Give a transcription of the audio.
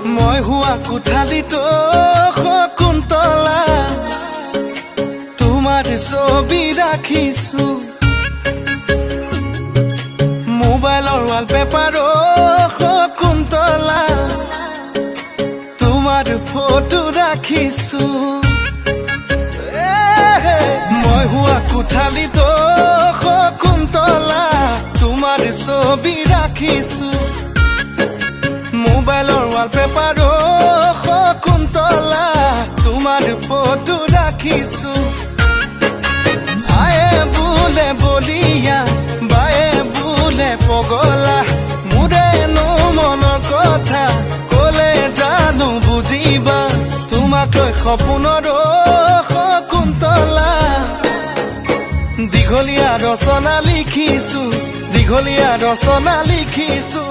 মই হুৱা কোঠালিতো শকুন্তলা তোমাৰ ছবি ৰাখিছো মোবাইলৰ ৱালপেপাৰো শকুন্তলা তোমাৰ ফটো ৰাখিছো মই হুৱা কোঠালিতো শকুন্তলা তোমাৰ ছবি ৰাখিছো মোবাইলৰ ৱালপেপাৰো শকুন্তলা তোমাৰ ফটো ৰাখিছো আয়ে বোলে বলিয়া বায়ে বোলে পগলা মোৰেনো মনৰ কথা কলে জানো বুজিবা তোমাক লৈ সপোনৰো শকুন্তলা দীঘলীয়া ৰচনা লিখিছো